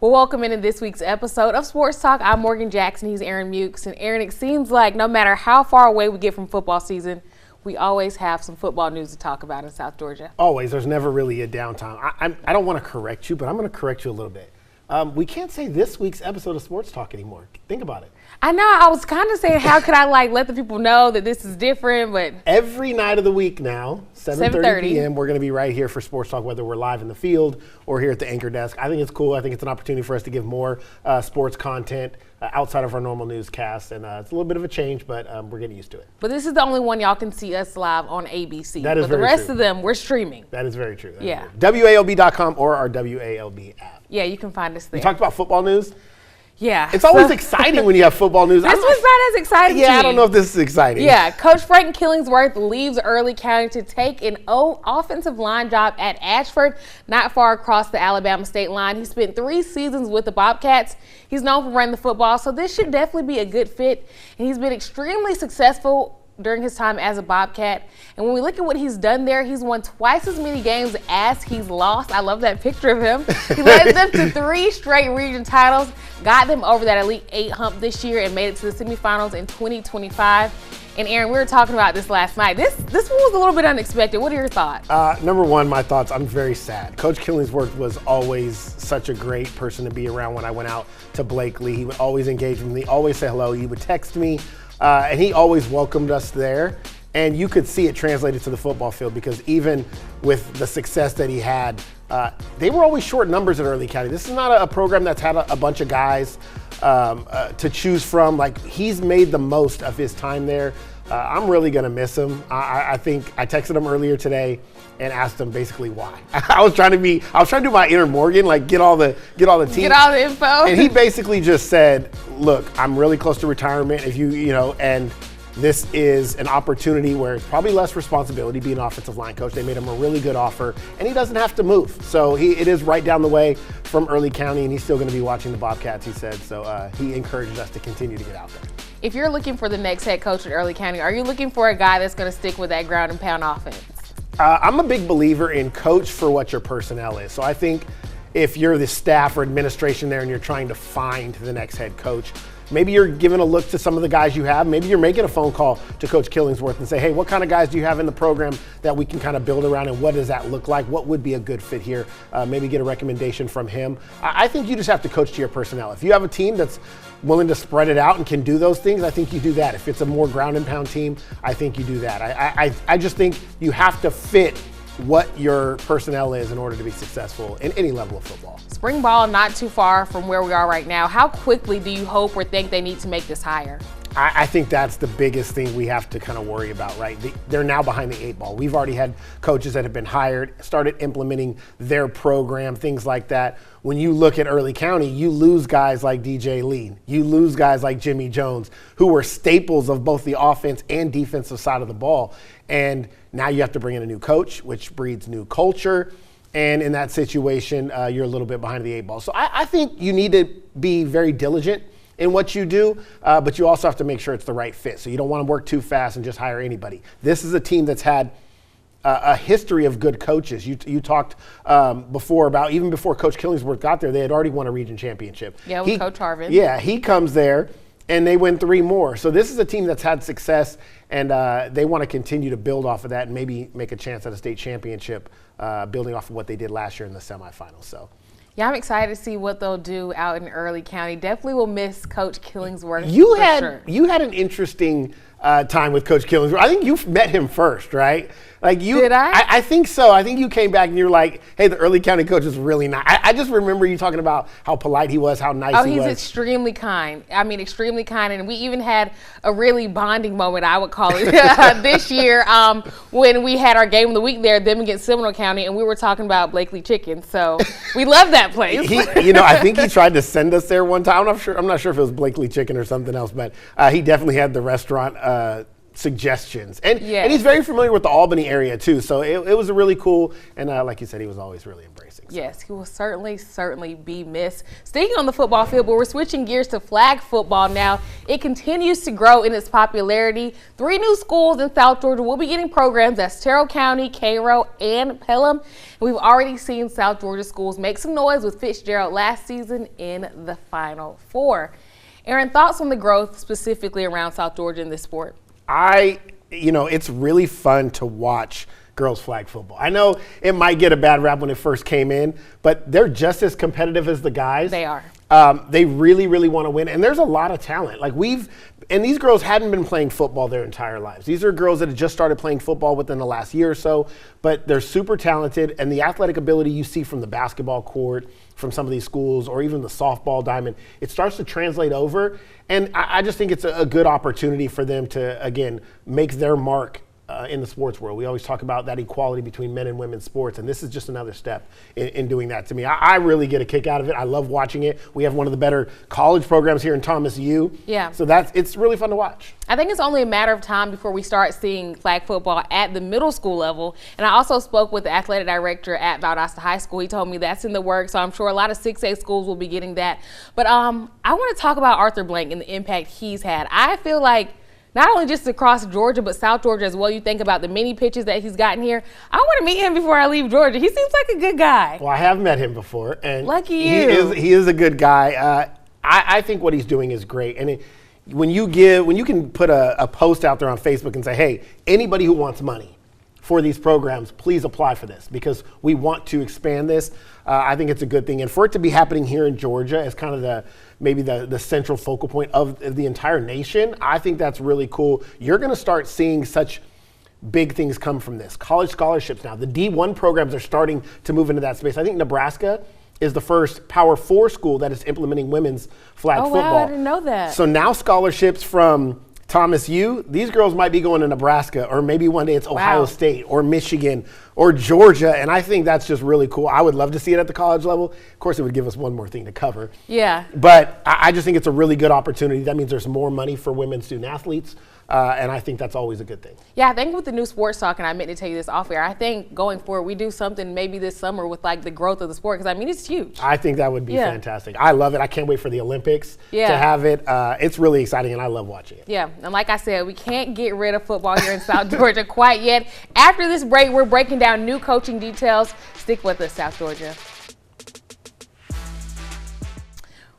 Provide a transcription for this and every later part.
Well, welcome into this week's episode of Sports Talk. I'm Morgan Jackson. He's Aaron Mukes. And Aaron, it seems like no matter how far away we get from football season, we always have some football news to talk about in South Georgia. Always. There's never really a downtime. I don't want to correct you, but I'm going to correct you a little bit. We can't say this week's episode of Sports Talk anymore. Think about it. I know. I was kind of saying, how could I let the people know that this is different? But every night of the week now, 7:30 p.m., we're going to be right here for Sports Talk, whether we're live in the field or here at the anchor desk. I think it's cool. I think it's an opportunity for us to give more sports content outside of our normal newscast. And it's a little bit of a change, but we're getting used to it. But this is the only one y'all can see us live on ABC. That is but the very rest true. of them, we're streaming. That is very true. Yeah. WALB.com or our WALB app. Yeah, you can find us there. You talked about football news? Yeah. It's always exciting when you have football news. This was not as exciting Yeah, to I don't you. know if this is exciting. Yeah, Coach Frank Killingsworth leaves Early County to take an offensive line job at Ashford, not far across the Alabama state line. He spent 3 seasons with the Bobcats. He's known for running the football, so this should definitely be a good fit. And he's been extremely successful during his time as a Bobcat. And when we look at what he's done there, he's won twice as many games as he's lost. I love that picture of him. He led them to 3 straight region titles, got them over that Elite 8 hump this year, and made it to the semifinals in 2025. And Aaron, we were talking about this last night. This one was a little bit unexpected. What are your thoughts? Number one, my thoughts, I'm very sad. Coach Killingsworth was always such a great person to be around when I went out to Blakely. He would always engage with me, always say hello. He would text me, and he always welcomed us there. And you could see it translated to the football field because even with the success that he had, they were always short numbers at Early County. This is not a program that's had a bunch of guys to choose from. Like, he's made the most of his time there. I'm really going to miss him. I think I texted him earlier today and asked him basically why. I was trying to do my inner Morgan, like get all the team. Get all the info. And he basically just said, look, I'm really close to retirement and this is an opportunity where it's probably less responsibility being an offensive line coach. They made him a really good offer, and he doesn't have to move. So it is right down the way from Early County, and he's still going to be watching the Bobcats, he said. So he encouraged us to continue to get out there. If you're looking for the next head coach at Early County, are you looking for a guy that's going to stick with that ground and pound offense? I'm a big believer in coach for what your personnel is. So I think if you're the staff or administration there and you're trying to find the next head coach, maybe you're giving a look to some of the guys you have. Maybe you're making a phone call to Coach Killingsworth and say, hey, what kind of guys do you have in the program that we can kind of build around, and what does that look like? What would be a good fit here? Maybe get a recommendation from him. I think you just have to coach to your personnel. If you have a team that's willing to spread it out and can do those things, I think you do that. If it's a more ground and pound team, I think you do that. I just think you have to fit what your personnel is in order to be successful in any level of football. Spring ball not too far from where we are right now. How quickly do you hope or think they need to make this hire? I think that's the biggest thing we have to kind of worry about, right? They're now behind the 8 ball. We've already had coaches that have been hired, started implementing their program, things like that. When you look at Early County, you lose guys like DJ Lee. You lose guys like Jimmy Jones, who were staples of both the offense and defensive side of the ball. And now you have to bring in a new coach, which breeds new culture. And in that situation, you're a little bit behind the 8 ball. So I think you need to be very diligent in what you do, but you also have to make sure it's the right fit. So you don't want to work too fast and just hire anybody. This is a team that's had a history of good coaches. You talked before about, even before Coach Killingsworth got there, they had already won a region championship. Yeah, with Coach Harvin. Yeah, he comes there and they win 3 more. So this is a team that's had success, and they want to continue to build off of that and maybe make a chance at a state championship, building off of what they did last year in the semifinals. So. Yeah, I'm excited to see what they'll do out in Early County. Definitely will miss Coach Killingsworth. You had an interesting time with Coach Killingsworth. I think you met him first, right? Did I? I think so. I think you came back and you were like, hey, the Early County coach is really nice. I just remember you talking about how polite he was, how nice he was. Oh, he's extremely kind. I mean, extremely kind. And we even had a really bonding moment, I would call it, this year when we had our game of the week there, them against Seminole County, and we were talking about Blakely chicken. So we love that place. I think he tried to send us there one time. I'm not sure if it was Blakely chicken or something else, but he definitely had the restaurant suggestions. And he's very familiar with the Albany area too. So it was a really cool, and like you said, he was always really embracing. So. Yes, he will certainly be missed. Staying on the football field, but we're switching gears to flag football now. it continues to grow in its popularity. 3 new schools in South Georgia will be getting programs at Terrell County, Cairo, and Pelham. And we've already seen South Georgia schools make some noise with Fitzgerald last season in the Final Four. Aaron, thoughts on the growth specifically around South Georgia in this sport? It's really fun to watch girls flag football. I know it might get a bad rap when it first came in, but they're just as competitive as the guys. They are. They really, really want to win, and there's a lot of talent. And these girls hadn't been playing football their entire lives. These are girls that have just started playing football within the last year or so, but they're super talented, and the athletic ability you see from the basketball court, from some of these schools, or even the softball diamond, it starts to translate over, and I just think it's a good opportunity for them to, again, make their mark in the sports world. We always talk about that equality between men and women's sports, and this is just another step in doing that to me. I really get a kick out of it. I love watching it. We have one of the better college programs here in Thomas U. Yeah. So it's really fun to watch. I think it's only a matter of time before we start seeing flag football at the middle school level. And I also spoke with the athletic director at Valdosta High School. He told me that's in the works, so I'm sure a lot of 6A schools will be getting that. But I want to talk about Arthur Blank and the impact he's had. I feel like not only just across Georgia, but South Georgia as well. You think about the many pitches that he's gotten here. I want to meet him before I leave Georgia. He seems like a good guy. Well, I have met him before. And lucky you. He is a good guy. I think what he's doing is great. And when you can put a post out there on Facebook and say, hey, anybody who wants money for these programs, please apply for this because we want to expand this. I think it's a good thing. And for it to be happening here in Georgia as kind of maybe the central focal point of the entire nation, I think that's really cool. You're going to start seeing such big things come from this. College scholarships now. The D1 programs are starting to move into that space. I think Nebraska is the first Power 4 school that is implementing women's flag football. Oh, wow, I didn't know that. So now scholarships from Thomas U, these girls might be going to Nebraska, or maybe one day it's Ohio State or Michigan or Georgia, and I think that's just really cool. I would love to see it at the college level. Of course, it would give us one more thing to cover. Yeah. But I just think it's a really good opportunity. That means there's more money for women student athletes, and I think that's always a good thing. Yeah, I think with the new sports talk, and I meant to tell you this off air, I think going forward we do something maybe this summer with like the growth of the sport, because I mean it's huge. I think that would be fantastic. I love it. I can't wait for the Olympics to have it. It's really exciting, and I love watching it. Yeah, and like I said, we can't get rid of football here in South Georgia quite yet. After this break, we're breaking down new coaching details. Stick with us, South Georgia.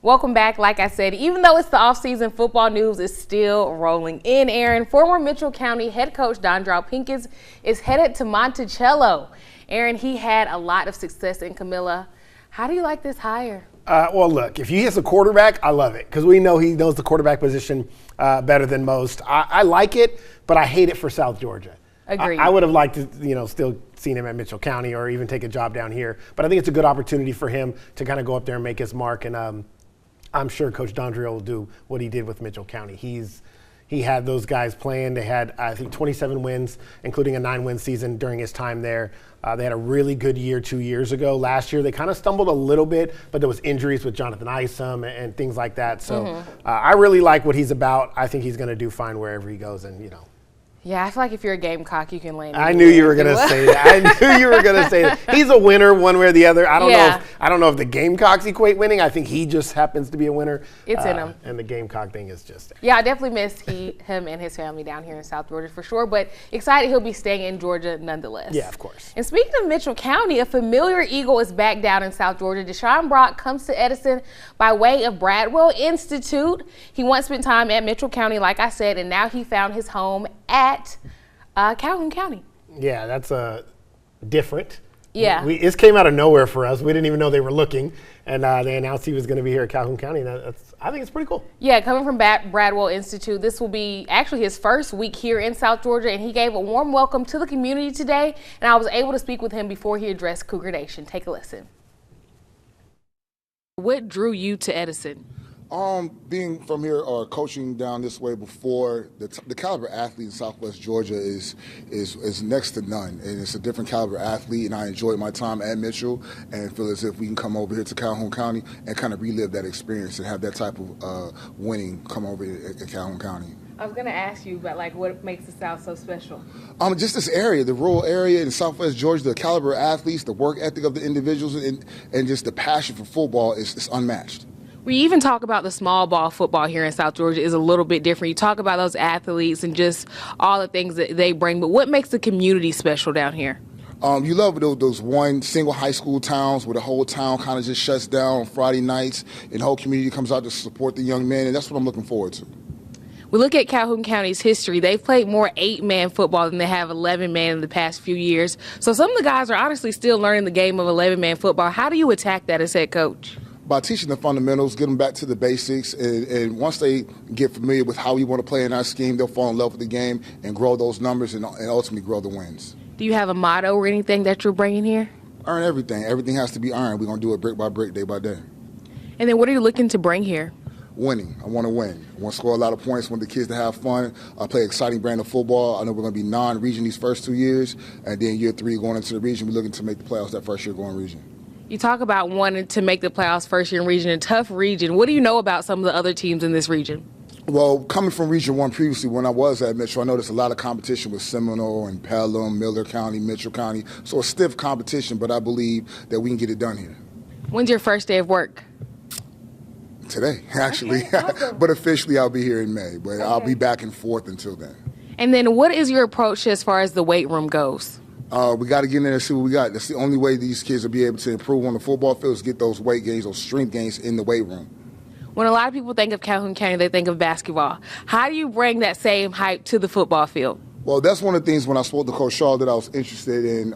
Welcome back. Like I said, even though it's the offseason, football news is still rolling in, Aaron. Former Mitchell County head coach Dondrell Pincus is headed to Monticello. Aaron, he had a lot of success in Camilla. How do you like this hire? Well, look, if he is a quarterback, I love it because we know he knows the quarterback position better than most. I like it, but I hate it for South Georgia. Agreed. I would have liked to, still seen him at Mitchell County or even take a job down here. But I think it's a good opportunity for him to kind of go up there and make his mark. And I'm sure Coach Dondrell will do what he did with Mitchell County. He had those guys playing. They had, I think, 27 wins, including a 9-win season during his time there. They had a really good year 2 years ago. Last year, they kind of stumbled a little bit, but there was injuries with Jonathan Isom and things like that. So I really like what he's about. I think he's going to do fine wherever he goes. And, Yeah, I feel like if you're a Gamecock, you can land. I knew you were going to say that. I knew you were going to say that. He's a winner one way or the other. I don't know if the Gamecocks equate winning. I think he just happens to be a winner. It's in him. And the Gamecock thing is just. Yeah, I definitely miss him and his family down here in South Georgia for sure, but excited he'll be staying in Georgia nonetheless. Yeah, of course. And speaking of Mitchell County, a familiar Eagle is back down in South Georgia. Deshaun Brock comes to Edison by way of Bradwell Institute. He once spent time at Mitchell County, like I said, and now he found his home at Calhoun County. Yeah, that's different. Yeah. This came out of nowhere for us. We didn't even know they were looking, and they announced he was going to be here at Calhoun County. I think it's pretty cool. Yeah, coming from Bradwell Institute, this will be actually his first week here in South Georgia, and he gave a warm welcome to the community today, and I was able to speak with him before he addressed Cougar Nation. Take a listen. What drew you to Edison? Being from here or coaching down this way before, the caliber athlete in Southwest Georgia is next to none, and it's a different caliber athlete. And I enjoyed my time at Mitchell, and feel as if we can come over here to Calhoun County and kind of relive that experience and have that type of winning come over at Calhoun County. I was going to ask you about what makes the South so special. Just this area, the rural area in Southwest Georgia, the caliber of athletes, the work ethic of the individuals, and just the passion for football is unmatched. We even talk about the small ball football here in South Georgia is a little bit different. You talk about those athletes and just all the things that they bring, but what makes the community special down here? You love those one single high school towns where the whole town kind of just shuts down on Friday nights and the whole community comes out to support the young men, and that's what I'm looking forward to. We look at Calhoun County's history. They've played more 8-man football than they have 11-man in the past few years. So some of the guys are honestly still learning the game of 11-man football. How do you attack that as head coach? By teaching the fundamentals, get them back to the basics, and once they get familiar with how we want to play in our scheme, they'll fall in love with the game and grow those numbers and ultimately grow the wins. Do you have a motto or anything that you're bringing here? Earn everything. Everything has to be earned. We're going to do it brick by brick, day by day. And then what are you looking to bring here? Winning. I want to win. I want to score a lot of points. I want the kids to have fun. I play an exciting brand of football. I know we're going to be non-region these first 2 years, and then year 3 going into the region, we're looking to make the playoffs that first year going region. You talk about wanting to make the playoffs first year in region, a tough region. What do you know about some of the other teams in this region? Well, coming from Region 1 previously, when I was at Mitchell, I noticed a lot of competition with Seminole and Pelham, Miller County, Mitchell County. So a stiff competition, but I believe that we can get it done here. When's your first day of work? Today, actually. Okay, awesome. But officially, I'll be here in May. But I'll be back and forth until then. And then what is your approach as far as the weight room goes? We got to get in there and see what we got. That's the only way these kids will be able to improve on the football field is get those weight gains, those strength gains in the weight room. When a lot of people think of Calhoun County, they think of basketball. How do you bring that same hype to the football field? Well, that's one of the things when I spoke to Coach Shaw that I was interested in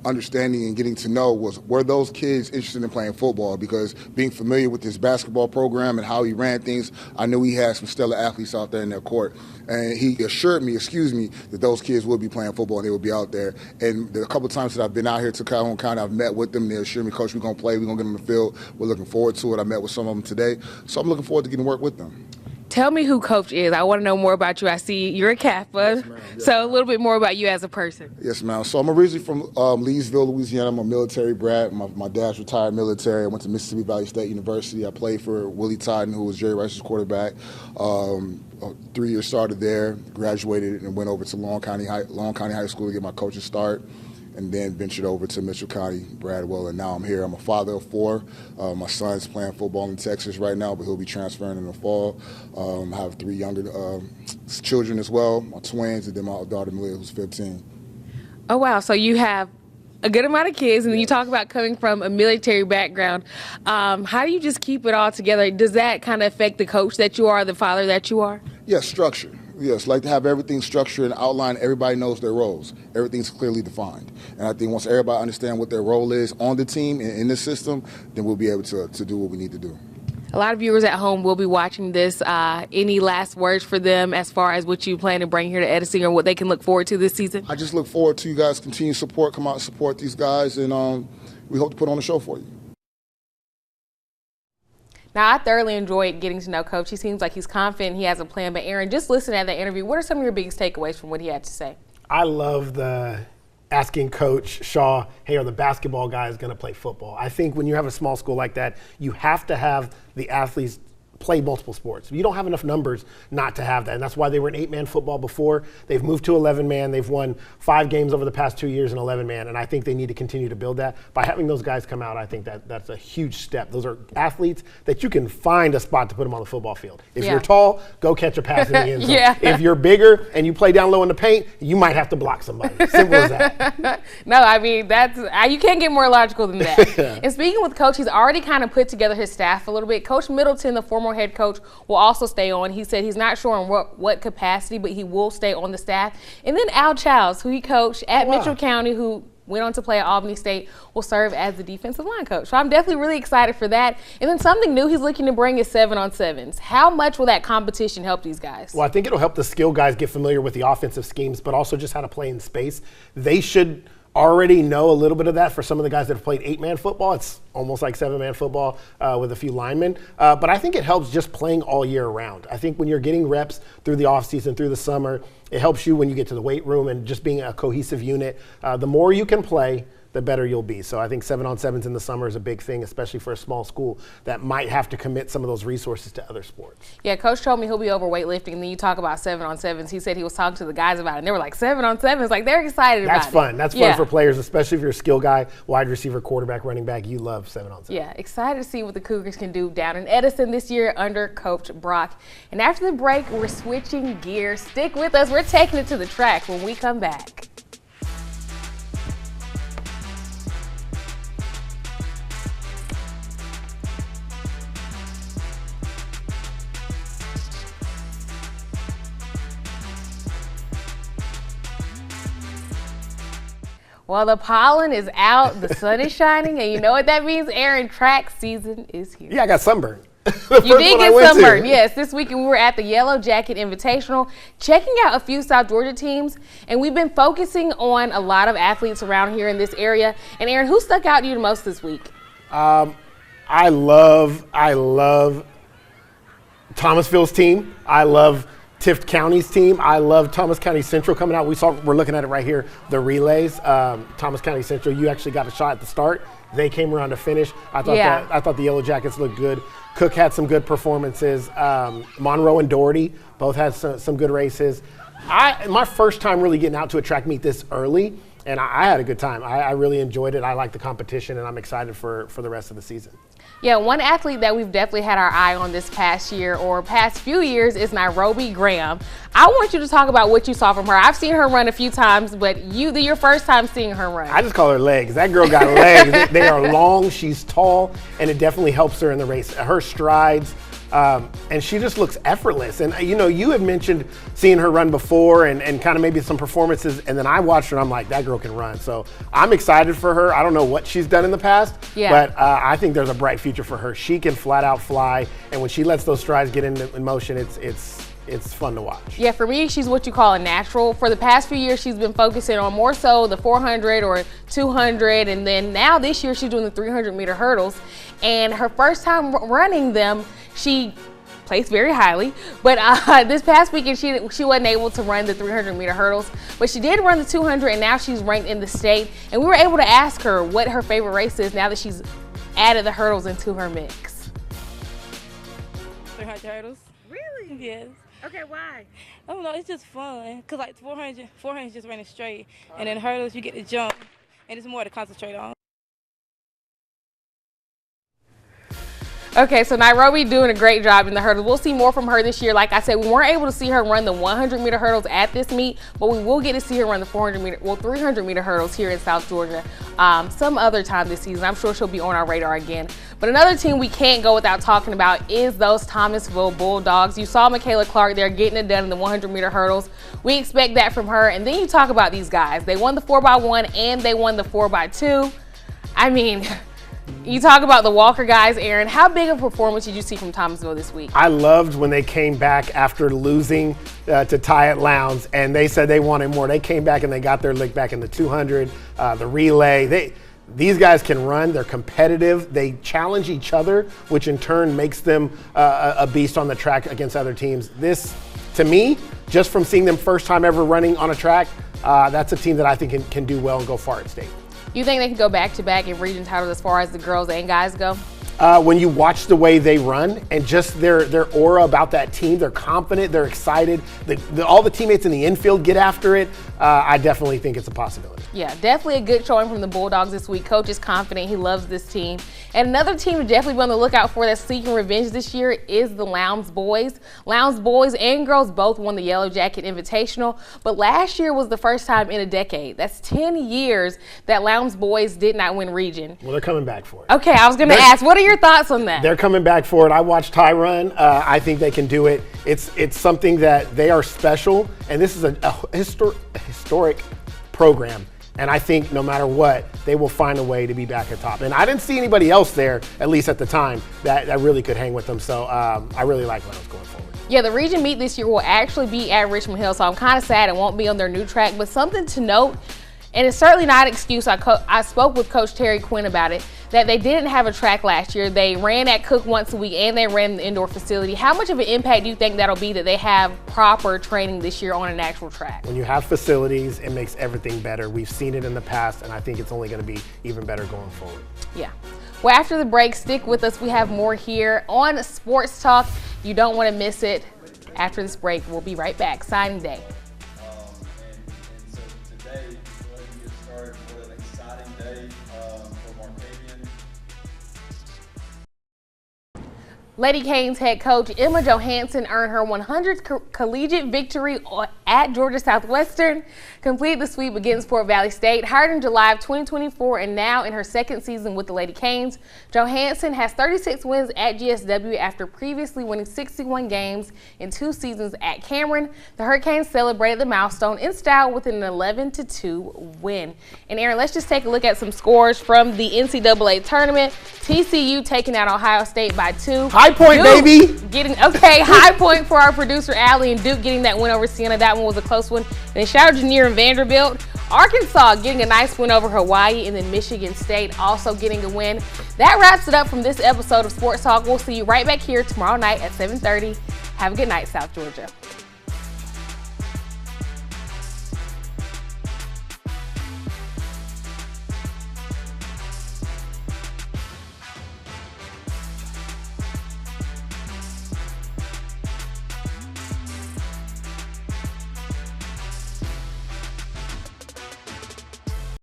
understanding and getting to know was, were those kids interested in playing football? Because being familiar with his basketball program and how he ran things, I knew he had some stellar athletes out there in their court. And he assured me, that those kids would be playing football and they would be out there. And a couple of times that I've been out here to Calhoun County, I've met with them. They assured me, Coach, we're going to play. We're going to get them in the field. We're looking forward to it. I met with some of them today. So I'm looking forward to getting to work with them. Tell me who Coach is. I want to know more about you. I see you're a Kappa, yes, so a little bit more about you as a person. Yes, ma'am. So I'm originally from Leesville, Louisiana. I'm a military brat. My dad's retired military. I went to Mississippi Valley State University. I played for Willie Totten, who was Jerry Rice's quarterback. 3 years started there, graduated, and went over to Long County High School to get my coaching start, and then ventured over to Mitchell County, Bradwell, and now I'm here. I'm a father of 4. My son's playing football in Texas right now, but he'll be transferring in the fall. I have 3 younger children as well, my twins, and then my daughter Malia, who's 15. Oh, wow. So you have a good amount of kids, and then you talk about coming from a military background. How do you just keep it all together? Does that kind of affect the coach that you are, the father that you are? Yes, structure. Yes, like to have everything structured and outlined. Everybody knows their roles. Everything's clearly defined. And I think once everybody understands what their role is on the team and in the system, then we'll be able to do what we need to do. A lot of viewers at home will be watching this. Any last words for them as far as what you plan to bring here to Edison or what they can look forward to this season? I just look forward to you guys' continued support. Come out and support these guys, and we hope to put on a show for you. Now, I thoroughly enjoyed getting to know Coach. He seems like he's confident, he has a plan. But Aaron, just listening at that interview, what are some of your biggest takeaways from what he had to say? I love asking Coach Shaw, hey, are the basketball guys going to play football? I think when you have a small school like that, you have to have the athletes play multiple sports. You don't have enough numbers not to have that, and that's why they were in 8-man football before. They've moved to 11-man. They've won 5 games over the past 2 years in 11-man, and I think they need to continue to build that. By having those guys come out, I think that's a huge step. Those are athletes that you can find a spot to put them on the football field. If you're tall, go catch a pass in the end zone. If you're bigger and you play down low in the paint, you might have to block somebody. Simple as that. No, I mean, you can't get more logical than that. And speaking with Coach, he's already kind of put together his staff a little bit. Coach Middleton, the former head coach, will also stay on. He said he's not sure in what capacity, but he will stay on the staff. And then Al Childs, who he coached at Mitchell County, who went on to play at Albany State, will serve as the defensive line coach. So I'm definitely really excited for that. And then something new he's looking to bring is 7-on-7s. How much will that competition help these guys? Well, I think it'll help the skill guys get familiar with the offensive schemes, but also just how to play in space. They should already know a little bit of that for some of the guys that have played 8-man football. It's almost like 7-man football with a few linemen. But I think it helps just playing all year round. I think when you're getting reps through the offseason, through the summer, it helps you when you get to the weight room and just being a cohesive unit. The more you can play, the better you'll be. So I think 7-on-7s in the summer is a big thing, especially for a small school that might have to commit some of those resources to other sports. Yeah, Coach told me he'll be over weightlifting, and then you talk about 7-on-7s. He said he was talking to the guys about it, and they were like, 7-on-7s? Like, they're excited about it. That's fun. That's fun for players, especially if you're a skill guy, wide receiver, quarterback, running back. You love 7-on-7. Yeah, excited to see what the Cougars can do down in Edison this year under Coach Brock. And after the break, we're switching gears. Stick with us. We're taking it to the track when we come back. Well, the pollen is out, the sun is shining, and you know what that means, Aaron? Track season is here. Yeah, I got sunburned. You did get sunburned, yes. This weekend we were at the Yellow Jacket Invitational, checking out a few South Georgia teams, and we've been focusing on a lot of athletes around here in this area. And Aaron, who stuck out to you the most this week? I love Thomasville's team. I love Tift County's team. I love Thomas County Central coming out. We're looking at it right here, the relays. Thomas County Central, you actually got a shot at the start. They came around to finish. I thought the Yellow Jackets looked good. Cook had some good performances. Monroe and Doherty both had some good races. My first time really getting out to a track meet this early, and I had a good time. I really enjoyed it. I like the competition, and I'm excited for the rest of the season. Yeah, one athlete that we've definitely had our eye on this past year or past few years is Nairobi Graham. I want you to talk about what you saw from her. I've seen her run a few times, but your first time seeing her run. I just call her legs. That girl got legs. They are long, she's tall, and it definitely helps her in the race. Her strides, and she just looks effortless. And you had mentioned seeing her run before and kind of maybe some performances, and then I watched her and I'm like, that girl can run. So I'm excited for her. I don't know what she's done in the past, but I think there's a bright future for her. She can flat out fly, and when she lets those strides get in motion, it's fun to watch. Yeah, for me, she's what you call a natural. For the past few years, she's been focusing on more so the 400 or 200, and then now this year she's doing the 300-meter hurdles. And her first time running them, she placed very highly, but this past weekend she wasn't able to run the 300-meter hurdles, but she did run the 200, and now she's ranked in the state. And we were able to ask her what her favorite race is now that she's added the hurdles into her mix. 300 hurdles. Really? Yes. Okay, why? I don't know, it's just fun. Cause like 400 is just running straight, and then hurdles you get to jump, and it's more to concentrate on. Okay, so Nairobi doing a great job in the hurdles. We'll see more from her this year. Like I said, we weren't able to see her run the 100-meter hurdles at this meet, but we will get to see her run the 300-meter hurdles here in South Georgia some other time this season. I'm sure she'll be on our radar again. But another team we can't go without talking about is those Thomasville Bulldogs. You saw Michaela Clark there getting it done in the 100-meter hurdles. We expect that from her. And then you talk about these guys. They won the 4x1 and they won the 4x2. I mean, you talk about the Walker guys, Aaron. How big of a performance did you see from Thomasville this week? I loved when they came back after losing to Ty at Lowndes, and they said they wanted more. They came back and they got their lick back in the 200, the relay. These guys can run. They're competitive. They challenge each other, which in turn makes them a beast on the track against other teams. This, to me, just from seeing them first time ever running on a track, that's a team that I think can do well and go far at state. You think they can go back-to-back in region titles as far as the girls and guys go? When you watch the way they run and just their aura about that team, they're confident, they're excited. All the teammates in the infield get after it. I definitely think it's a possibility. Yeah, definitely a good showing from the Bulldogs this week. Coach is confident. He loves this team. And another team to definitely be on the lookout for that's seeking revenge this year is the Lowndes boys. Lowndes boys and girls both won the Yellow Jacket Invitational, but last year was the first time in a decade. That's 10 years that Lowndes boys did not win region. Well, they're coming back for it. Okay, I was going to ask, what are your thoughts on that? They're coming back for it. I watched Ty run. I think they can do it. It's something that they are special, and this is a historic program. And I think no matter what, they will find a way to be back at top. And I didn't see anybody else there, at least at the time, that really could hang with them. So I really like Lowndes going forward. Yeah, the region meet this year will actually be at Richmond Hill, so I'm kind of sad it won't be on their new track. But something to note, and it's certainly not an excuse. I spoke with Coach Terry Quinn about it. that they didn't have a track last year. They ran at Cook once a week and they ran in the indoor facility. How much of an impact do you think that'll be that they have proper training this year on an actual track? When you have facilities, it makes everything better. We've seen it in the past, and I think it's only going to be even better going forward. Yeah. Well, after the break, stick with us. We have more here on Sports Talk. You don't want to miss it. After this break, we'll be right back. Signing day. And so today, go ahead and get started. What an exciting day for Marcavian. Lady Canes head coach Emma Johansson earned her 100th collegiate victory at Georgia Southwestern, completed the sweep against Fort Valley State, hired in July of 2024, and now in her second season with the Lady Canes. Johansson has 36 wins at GSW after previously winning 61 games in 2 seasons at Cameron. The Hurricanes celebrated the milestone in style with an 11-2 win. And Aaron, let's just take a look at some scores from the NCAA tournament. TCU taking out Ohio State by 2. High point, Duke baby. High point for our producer Allie, and Duke getting that win over Siena. That one was a close one. And then shout out Junior and Vanderbilt. Arkansas getting a nice win over Hawaii, and then Michigan State also getting a win. That wraps it up from this episode of Sports Talk. We'll see you right back here tomorrow night at 7:30. Have a good night, South Georgia.